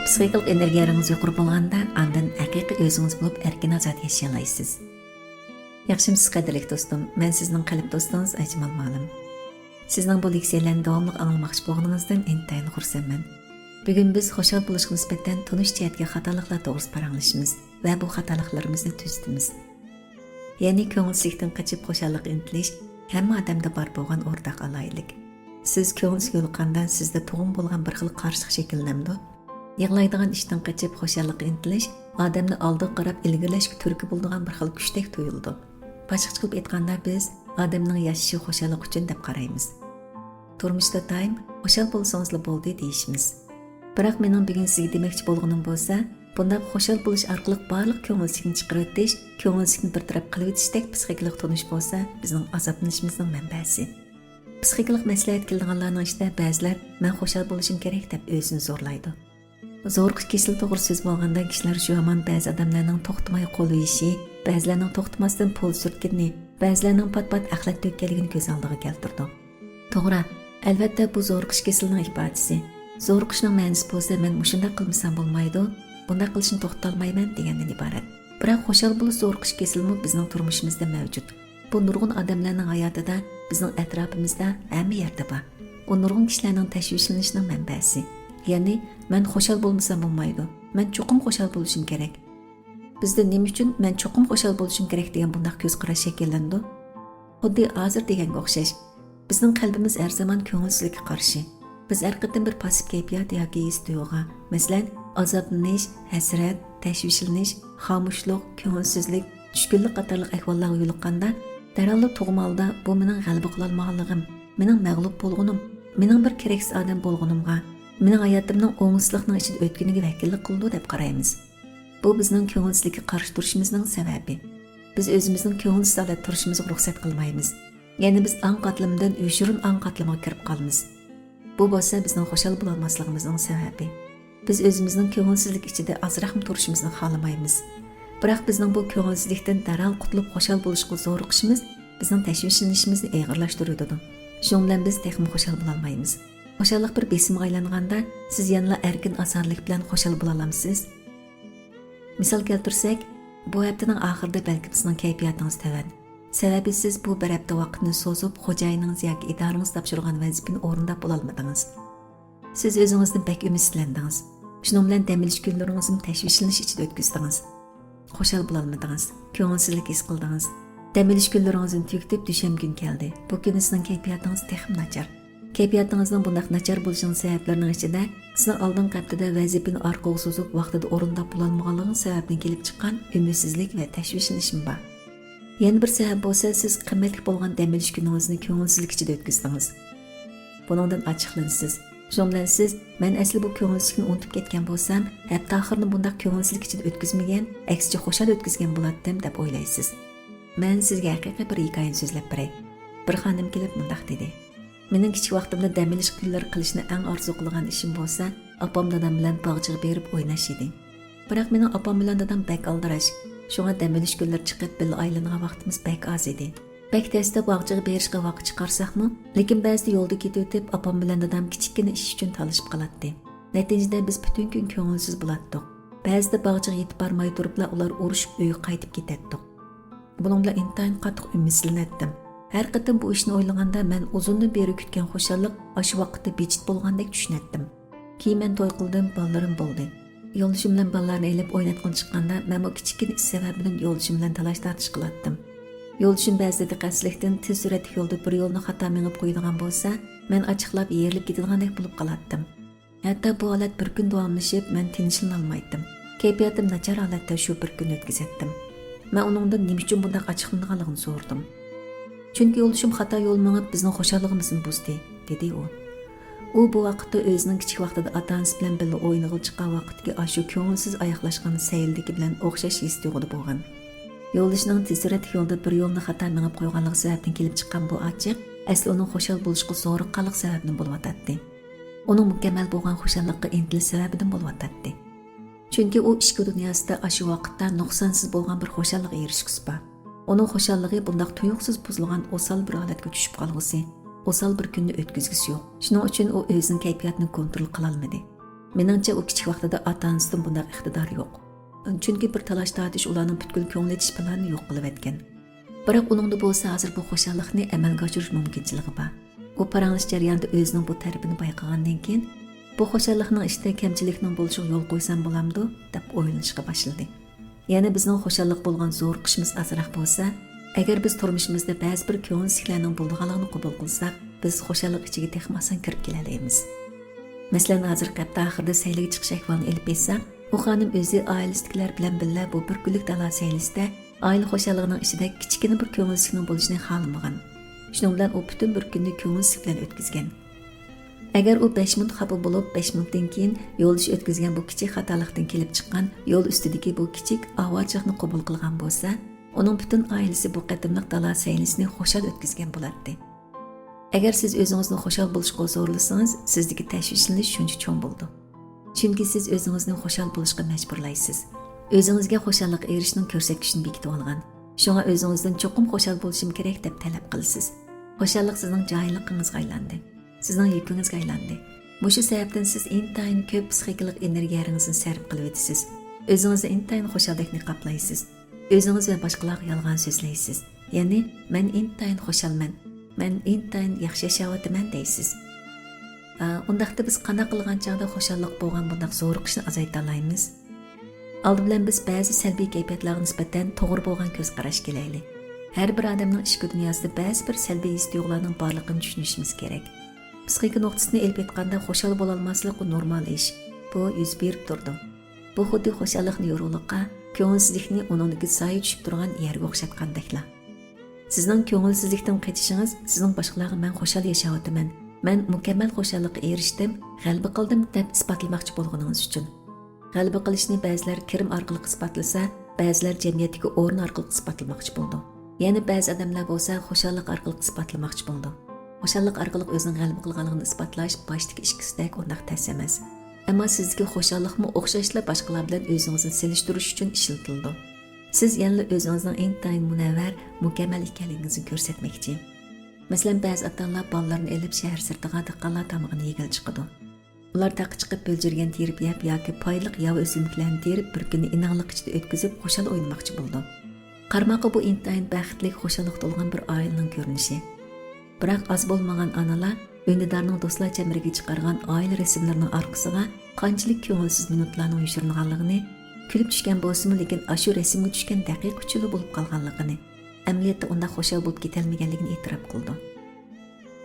Psixikalik energiyangiz yuqori bo'lganda, andan haqiqiy o'zingiz bo'lib, erkin ozod yashay olasiz. Yaxshimisiz qadrli do'stim, men sizning qalb do'stingiz Ajmal Ma'lum. Sizning bu leksiyalarni davomli anglamoqchi bo'lganingizdan intayin xursandman. Bugun biz xushal bo'lishga nisbatan tunish jihatga xatoliklar to'g'risida paranglashamiz va bu xatoliklarimizni tuzatamiz. Ya'ni ko'ngilsizlikdan qochib xushallikka intilish hamma odamda bor bo'lgan o'rtaq alaylik. Siz ko'ngilsiz yo'liqqanda sizda tug'um bo'lgan bir xil qarshilik shakllanadi. Yig'laydigan ishdan qochib xushallikka intilish odamni oldiga qarab ilgirlashga turtki bo'ladigan bir xil kuchdek tuyuldi. Boshqacha qilib aytganda biz odamning yashashi xushallik uchun deb qaraymiz. Turmushda doim xushal bo'lsangiz bo'ldi deyishimiz. Biroq mening bugun sizga demoqchi bo'lganim bo'lsa, bunday xushal bo'lish orqali barliq ko'ngilsizlikni chiqarib o'tish, ko'ngilsizlikni bir taraf qilib o'tishdek psixikalik tonish bo'lsa, bizning azoblanishimizning manbasi. Psixikalik maslahat kelganlarning ichida ba'zilar men xushal bo'lishim kerak deb o'zini zo'rlaydi. Zo'rqish kesili to'g'ri so'z bo'lganda kishilar shu hamon ba'zi odamlarning to'xtamay qo'l uyishi, ba'zilarning to'xtamasdan pul surtgani, ba'zilarning pat-pat axlat to'kkanligini ko'z oldiga keltirdi. To'g'ri, albatta bu zo'rqish kesilining ifodasi. Zo'rqishning ma'nosi bo'lsa, men mushunda qilmasam bo'lmaydi, bunday qilishni to'xtalmayman degandan iborat. Biroq xushal bo'lish zo'rqish kesilimi bizning turmushimizda mavjud. Bu nurg'un odamlarning hayotida, bizning atrofimizda hamma yerda bor. U nurg'un kishilarning tashvishlanishining manbasi. Ya'ni men xushal bo'lmasam bo'lmaydi. Men cho'qim xushal bo'lishim kerak. Bizda nima uchun men cho'qim xushal bo'lishim kerak degan bunday ko'z qarash shakllandi? Xuddi hozir deganga o'xshash. Bizning qalbimiz har zamon ko'ngilsizlikka qarshi. Biz har qanday bir pasiv kayfiyat yoki his tuyg'u, masalan, azoblanish, hasrat, tashvishlanish, xomushlik, ko'ngilsizlik, tushkunlik qatorliq ahvollarga yo'liqqanda, darhol tug'malda bu mening g'alaba qila olmaganligim, mening mag'lub bo'lganim, mening bir keraksiz odam bo'lganimga, mening hayotimning o'ngsizlikning ichida o'tganiga vakillik qildi deb qaraymiz. Bu bizning ko'ngilsizlikka qarshi turishimizning sababi. Biz o'zimizning ko'ngilsiz holatda turishimizga ruxsat qilmaymiz. Ya'ni biz ang qatlamdan o'shirin ang qatlamga kirib qolamiz. Bu bo'lsa bizning xushal bo'la olmasligimizning sababi. Biz o'zimizning ko'ngilsizlik ichida azroq turishimizni xohlamaymiz. Biroq bizning bu ko'ngilsizlikdan darhol qutulib xushal bo'lishga zo'riqishimiz bizning tashvishlanishimizni og'irlashtiradi. Shuning bilan biz texmi xushal bo'la olmaymiz. Xushallik bir besimga aylanganda siz yanada erkin osonlik bilan xushal bo'la olamsiz. Misol keltirsak, bu haftaning oxirida balki bizning kayfiyatingiz tavan. Sababi siz bu bir hafta vaqtni so'zib, xo'jayiningiz yoki idorangiz topshirgan vazifani o'rindab bo'la olmadingiz. Siz o'zingizni bak umidsizlandingiz. Shuning bilan dam olish kunlaringizni tashvishlanish ichida o'tkazdingiz. Xushal bo'la olmadingiz, ko'ngilsizlik his qildingiz. Dam olish kunlaringizni tugatib dushanba kun keldi. Bu kun sizning kayfiyatingiz texim nachar. Kayfiyatingizning bunday nachar bo'lishining sabablarining ichida sizning oldin qaftida vazifani orqaga so'zib vaqtida o'rindab bo'la olmaganliging sababidan kelib chiqqan umidsizlik va tashvishlanish bor. Yana bir sabab bo'lsa, siz qimmatli bo'lgan dam olish kuningizni ko'ngilsizlik ichida o'tkazdangiz. Buningdan ochiqlanasiz. Shundan siz, men asli bu ko'ngilsizlikni unutib ketgan bo'lsam, hatto oxirini bunday ko'ngilsizlik ichida o'tkazmagan, aksicha xushal o'tkazgan bo'lardim deb o'ylaysiz. Men sizga haqiqiy bir hikoyani so'zlab beray. Bir xonim kelib bunday dedi. Mening kichik vaqtimda dam olish kunlari qilishni eng orzu qilgan ishim bo'lsa, opam dadam bilan bog'chaga berib o'ynash edi. Biroq mening opam bilan dadam bak aldirash. Shunga dam olish kunlari chiqib birga aylangan vaqtimiz bak oz edi. Bak tezda bog'chaga berishga vaqt chiqarsaqmi, lekin ba'zida yo'lda ketib o'tib, opam bilan dadam kichikkina ish uchun talashib qolatdi. Natijada biz butun kun ko'ngilsiz bo'latdik. Ba'zida bog'chaga yetib bormay turiblar, ular urushib uyga qaytib ketadi. Buning bilan intayin qattiq umidsizlandim. Har qatim bu ishni o'ylaganda men uzundan beri kutgan xushallik shu vaqtda bechit bo'lgandek tushunatdim. Keyin men to'y qildim, bolalarim bo'ldi. Yo'lishim bilan bolalarni elib o'ynatgan chiqqanda men bu kichikkina ish sababidan yo'lishim bilan talash-tartish qilatdim. Yo'lishim ba'zida diqqatsizlikdan tez suratda yo'lda bir yo'lni xato minib qo'yadigan bo'lsa, men ochiqlab yerilib ketadiganday bo'lib qolatdim. Hatto bu holat bir kun davomlashib, men tinchlana olmaydim. Kayfiyatim nachar holatda shu bir kun o'tkazatdim. Men uningdan nima uchun bunday ochiqlanganligini so'radim. Chunki yo'lishim xato yo'l minib bizning xushalligimizni buzdi, dedi u. U bu vaqtda o'zining kichik vaqtida ota-onasi bilan birga o'ynaga chiqqan vaqtga shu ko'ngilsiz oyoqlashgan sayildagi bilan o'xshash his tuyg'uda bo'lgan. Yo'lishning tezrat yo'lda bir yo'lni xato minib qo'yganligi sababdan kelib chiqqan bu ochiq asli uning xushal bo'lishga zo'riqqanlik sababidan bo'layotdi. Uning mukammal bo'lgan xushallikqa intilish sababidan bo'layotdi. Chunki u ichki dunyosida shu vaqtda nuqsonsiz bo'lgan bir xushallikka erishgisi bor. Uning xushalligi bundaq tuyuqsiz buzilgan osal bir holatga tushib qolg'isi. Osal bir kunni o'tkazgisi yo'q. Shuning uchun u o'zining kayfiyatini kontrol qila olmadi. Meningcha u kichik vaqtida ota-onasidan bunday iqtidor yo'q. Chunki bir talash-tortish ularning butkul ko'ngil etish planini yo'q qilib etgan. Biroq uningda bo'lsa hozir bu xo'shallikni amalga oshirish mumkinchiligi bor. U paranglish jarayonida o'zining bu tarafini bayqagandan keyin bu xo'shallikning ishda kamchilikning bo'lishiga yo'l qo'ysam bo'lamdi deb o'ylashga boshladi. Ya'ni bizning xo'shallik bo'lgan zo'r qishimiz azroq bo'lsa, agar biz turmushimizda ba'zi bir ko'ngilsizliklarning bo'lganligini qabul qilsak, biz xo'shallik ichiga texmo oson kirib kelalaymiz. Masalan, hozir hafta oxirida sayliga chiqish ahvolini elib bersak, u xonim o'zi oilasidagilar bilan birga bu bir kunlik dala saylisida oila xo'shalligining ichida kichkina bir ko'ngilsizlikning bo'lishini xohlamagan. Shuning bilan u butun bir kunni ko'ngilsiz bilan o'tkazgan. Agar u 5 minut xafa bo'lib, 5 minutdan keyin yo'ldosh o'tkazgan bu kichik xatolikdan kelib chiqqan yo'l ustidagi bu kichik ovochliqni qabul qilgan bo'lsa, uning butun oilasi bu qadimliq dala saylisini xo'shal o'tkazgan bo'lardi. Agar siz o'zingizni xo'shal bo'lishga zo'rlasangiz, sizdagi tashvishlanish shuncha cho'ng bo'ldi. Chunki siz o'zingizni xo'shal bo'lishga majburlaysiz. O'zingizga xo'shallik erishishning ko'rsatkichini bekitib olgan. Shunga o'zingizdan cho'qim xo'shal bo'lishim kerak deb talab qilasiz. Xo'shallik sizning joyliqingizga aylandi. Sizning yukingizga aylandi. Mushu sababdan siz intayin ko'p psixikalik energiyangizni sarf qilib o'tasiz. O'zingizni intayin xo'shallikni qoplaysiz. O'zingiz va boshqalarga yolg'on so'zlaysiz. Ya'ni men intayin xo'shalman. Men intayin yaxshi yashayapman deysiz. Undaqda biz qana qilgan chaqda xo'shallik bo'lgan bundaq zo'riqishni azayta olamiz. Aldı bilan biz ba'zi salbiy kayfiyatlarga nisbatan to'g'ri bo'lgan ko'z qarash kerakli. Har bir odamning ichki dunyosida ba'zi bir salbiy his-tuyg'ularning borligini tushunishimiz kerak. Psixika nuqtasini elib aytganda xo'shal bo'la olmaslik u normal ish. Bu yuz berib turdi. Bu xuddi xo'shallikni yorug'likqa, ko'ngilsizlikni uningdagi soya tushib turgan yerga o'xshatgandeklar. Sizning ko'ngilsizlikdan qaytishingiz sizning boshqalarga men xo'shal yashayapman, men mukammal xo'shallikqa erishdim, g'alaba qildim deb isbotlamoqchi bo'lganingiz uchun. G'alaba qilishni ba'zilar kirim orqali isbotlasa, ba'zilar jamiyatdagi o'rin orqali isbotlamoqchi bo'ldi. Ya'ni ba'zi odamlar bo'lsa xo'shallik orqali isbotlamoqchi bo'ldi. Xo'shallik orqali o'zining g'alaba qilganligini isbotlash boshdagi ishkisdek undaq tas emas. Ammo sizga xo'shallikmi o'xshashla boshqalar bilan o'zingizni selishtirish uchun ishlatildi. Siz yana o'zingizning intayin munavvar, mukammal ekanligingizni ko'rsatmoqchi. Masalan, ba'zi ota-onalar bolalarni elib shahar sirtiga diqqatlar tomog'ini yegil chiqadi. Ular taqi chiqib bo'ljirgan terib yab yoki payliq yav o'simliklarni terib bir kunni inangliq ichida o'tkazib xo'shal o'ynamoqchi bo'ldi. Qarmoqi bu intayin baxtli, xo'shallik to'lgan bir oilaning ko'rinishi. Biroq az bo'lmagan onalar o'yindarning do'stlar chamiriga chiqargan oila rasmlarining orqasiga qanchalik ko'ngilsiz minutlarning uyushtirilganligini, kulib tushgan bo'lsa-mu, lekin ashu rasmga tushgan daqiq uchuli bo'lib qolganligini, amaliyotda unda xo'shal bo'lib ketilmaganligini e'tirof qildi.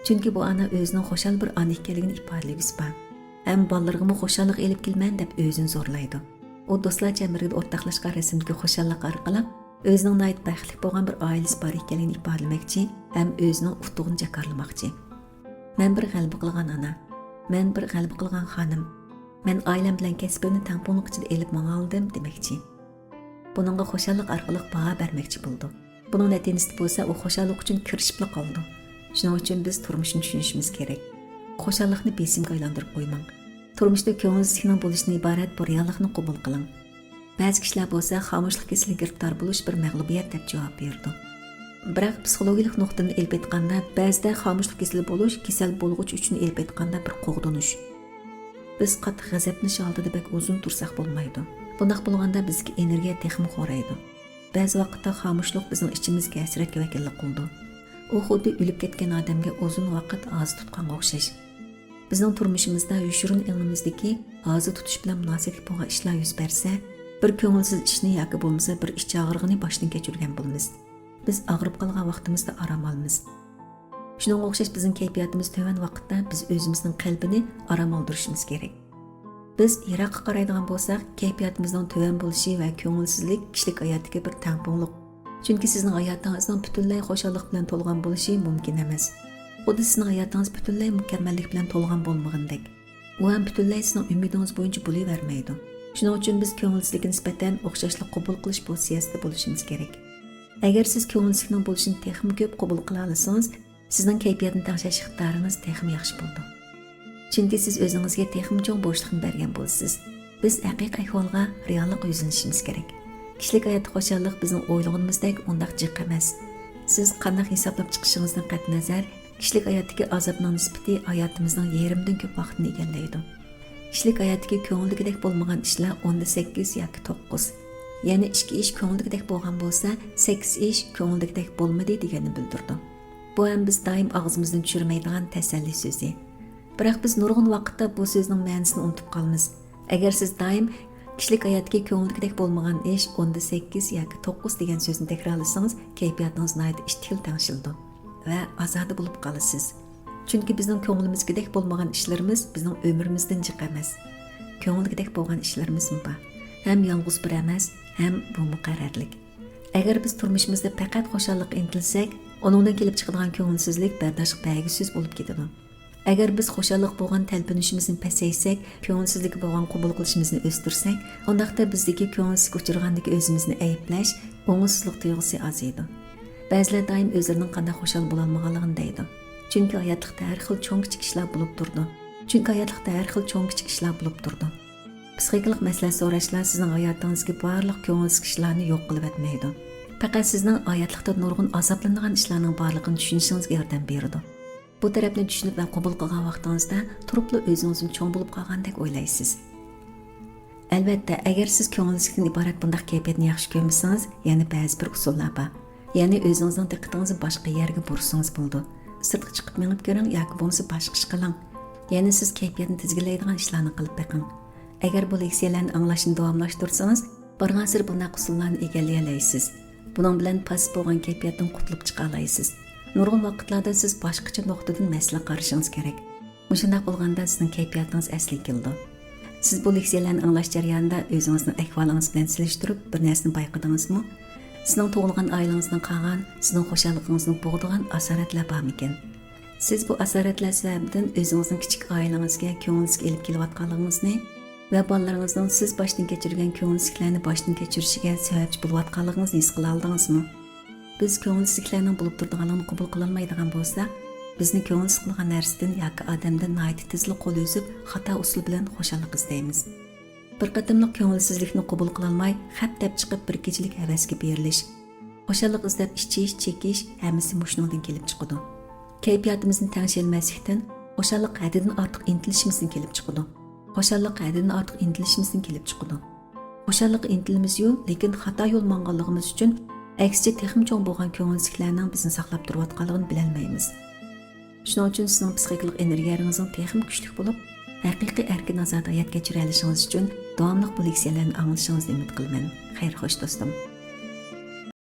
Chunki bu ona o'zining xo'shal bir ona ekanligini ifodalagisi bor. Ham bolalarga xo'shallik elib kelman deb o'zini zo'rlaydi. U do'stlar chamirida o'rtoqlashgan rasmdagi xo'shallik orqali o'zining nayt baxtli bo'lgan bir oilasi bor ekanligini ifodalamoqchi, ham o'zining uftug'ini jakarlamoqchi. Men bir g'alaba qilgan ona, men bir g'alaba qilgan xonim, men oilam bilan kasbimni tamponlik ichida elib mang'aldim demoqchi. Buningga xo'shallik orqali baho bermoqchi bo'ldi. Buning natijasida bo'lsa, u xo'shallik uchun kirishib qoldi. Shuning uchun biz turmushni tushunishimiz kerak. Xo'shallikni besimga aylantirib qo'ymang. Turmushda ko'ngilsizlikning bo'lishidan iborat bu reallikni qabul qiling. Ba'zi kishilar bo'lsa, xomushlik kasaliga giriftor bo'lish bir mag'lubiyat deb javob berdi. Biroq psixologik nuqtadan elib aytganda, ba'zida xomushlik kasali bo'lish kasal bo'lg'uch uchun elib aytganda bir qo'g'dinish. Biz qattiq g'azablanish oldida bak uzun tursak bo'lmaydi. Bundaq bo'lganda bizga energiya texmi xo'raydi. Ba'zi vaqtda xomushlik bizning ichimizga hasratga vakillik qildi. U xuddi o'lib ketgan odamga uzun vaqt og'iz tutganga o'xshash. Bizning turmushimizda yushirin ilmimizdagi og'iz tutish bilan munosabat bo'lgan ishlar yuz bersa, bir ko'ngilsiz ishni yoki bo'lmasa bir ish og'rig'ini boshdan kechirgan bo'lamiz. Biz og'rib qolgan vaqtimizda aram olamiz. Shunga o'xshash bizning kayfiyatimiz to'van vaqtda biz o'zimizning qalbini aram oldirishimiz kerak. Biz yiroqqa qaraydigan bo'lsak, kayfiyatimizning to'van bo'lishi va ko'ngilsizlik kishilik hayotiga bir tamponliq. Chunki sizning hayotingizning butunlay xo'shallik bilan to'lgan bo'lishi mumkin emas. Xuddi sizning hayotingiz butunlay mukammallik bilan to'lgan bo'lmagandek. U ham butunlay sizning umidingiz bo'yicha bo'lavermaydi. Shuning uchun biz ko'ngilsizlikka nisbatan o'xshashlik qabul qilish pozitsiyasida bo'lishimiz kerak. Agar siz ko'ngilsizlikning bo'lishini texmi ko'p qabul qila olsangiz, sizning kayfiyatni tangshash iqtidoringiz texmi yaxshi bo'ldi. Chunki siz o'zingizga texmi cho'ng bo'shliqni bergan bo'lsiz. Biz haqiqiy ahvolga reallik yuzlanishimiz kerak. Kishilik hayotda xo'shallik bizning o'ylaganimizdek undaq jiq emas. Siz qanday hisoblab chiqishingizdan qat'iy nazar, Kişilik hayotdagi azobning nisbati hayotimizning yarimidan ko'p vaqtni egallaydi. Kişilik hayotdagi ko'ngildagidek bo'lmagan ishlar 8 yoki 9. Ya'ni 2 ish ko'ngildagidek bo'lgan bo'lsa, 8 ish ko'ngildagidek bo'lmadi deganini bildirdi. Bu ham biz doim og'zimizdan tushirmaydigan tasalli so'zi. Biroq biz nurg'un vaqtda bu so'zning ma'nosini unutib qolamiz. Agar siz doim kishilik hayotga ko'ngildagidek bo'lmagan ish 8 yoki 9 degan so'zni takrorlasangiz, kayfiyatingiz nihoyat ishtil tangshildi va azoda bo'lib qolasiz. Chunki bizning ko'nglimizgidek bo'lmagan ishlarimiz bizning umrimizdan jiq emas. Ko'ngilgidek bo'lgan ishlarimiz bor. Ham yolg'iz bir emas, ham bu muqarrarlik. Agar biz turmushimizda faqat xushallik intilsak, onundan kelib chiqadigan ko'ngilsizlik bardashlik bag'isiz bo'lib ketadi. Agar biz xushallik bo'lgan talpinishimizni pasaysak, ko'ngilsizlik bo'lgan qabul qilishimizni o'stirsak, undaqda bizdagi ko'ngilsizlik uchirgandagi o'zimizni ayblash, o'ng'izsizlik tuyg'usi aziydi. Ba'zilar doim o'zlarining qanday xushal bo'la olmaganligini deydi. Chunki hayotlikda har xil cho'ng-kichik ishlar bo'lib turdi. Psixikalik masala so'rashlar sizning hayotingizga barliq ko'ngilsiz ishlarni yo'q qilib etmaydi. Faqat sizning hayotlikda nurg'un azoblanadigan ishlarning borligini tushunishingizga yordam beradi. Bu tarafni tushunib va qabul qilgan vaqtingizda turibli o'zingizni cho'ng bo'lib qolgandek o'ylaysiz. Albatta, agar siz ko'ngilsizlikdan iborat bunday kayfiyatni yaxshi ko'rmasangiz, yana ba'zi bir usullar bor. Ya'ni o'zingizning diqqatingizni boshqa yerga bursangiz bo'ldi. Sirtqa chiqib menib ko'ring yoki bo'lmasa boshqa ish qiling. Ya'ni siz kayfiyatni tizginlaydigan ishlarni qilib beqing. Agar bu leksiyalarni anglashni davomlashtirsangiz, barg'ansir bunday usullarni egallay olasiz. Buning bilan pasib bo'lgan kayfiyatdan qutulib chiqa olasiz. Nurg'un vaqtlarda siz boshqacha nuqtadan masala qarashingiz kerak. Shunday bo'lganda sizning kayfiyatingiz asliga keldi. Siz bu leksiyalarni anglash jarayonida o'zingizning ahvolingiz bilan solishtirib bir narsani bayqadingizmi? Sizning tug'ilgan oilangizdan qolgan, sizning xushalligingizni bog'digan asoratlar bormikan? Siz bu asoratlar sababidan o'zingizning kichik oilangizga ko'ngilsizlik elib kelayotganligingizni va bolalaringizning siz boshdan kechirgan ko'ngilsizliklarni boshdan kechirishiga sababchi bo'layotganligingizni his qila oldingizmi? Biz ko'ngilsizliklarning bo'lib turganligini qabul qila olmaydigan bo'lsak, bizni ko'ngilsiz qilgan narsadan yoki odamdan nihoyat tezli qo'l uzib, xato usul bilan xushallik izlaymiz. Bir qatimliq ko'ngilsizlikni qabul qila olmay, xat deb chiqib bir kechilik havasga berilish, xushallik izlab ichish, chekish hammasi mushundan kelib chiqadi. Kayfiyatimizni tangshilmaslikdan xushallik haddidan ortiq intilishimizdan kelib chiqadi. Xushallik intilimiz-yu, lekin xato yo'l manganligimiz uchun aksicha texim cho'ng bo'lgan ko'ngilsizliklarning bizni saqlab turayotganligini bilolmaymiz. Shuning uchun sizning psixikalik energiyangizning texim kuchli bo'lib, haqiqiy erkin azod hayot kechira olishingiz uchun davomli bu leksiyalarni anglashingizni umid qilaman. Xayr xo'sh do'stim.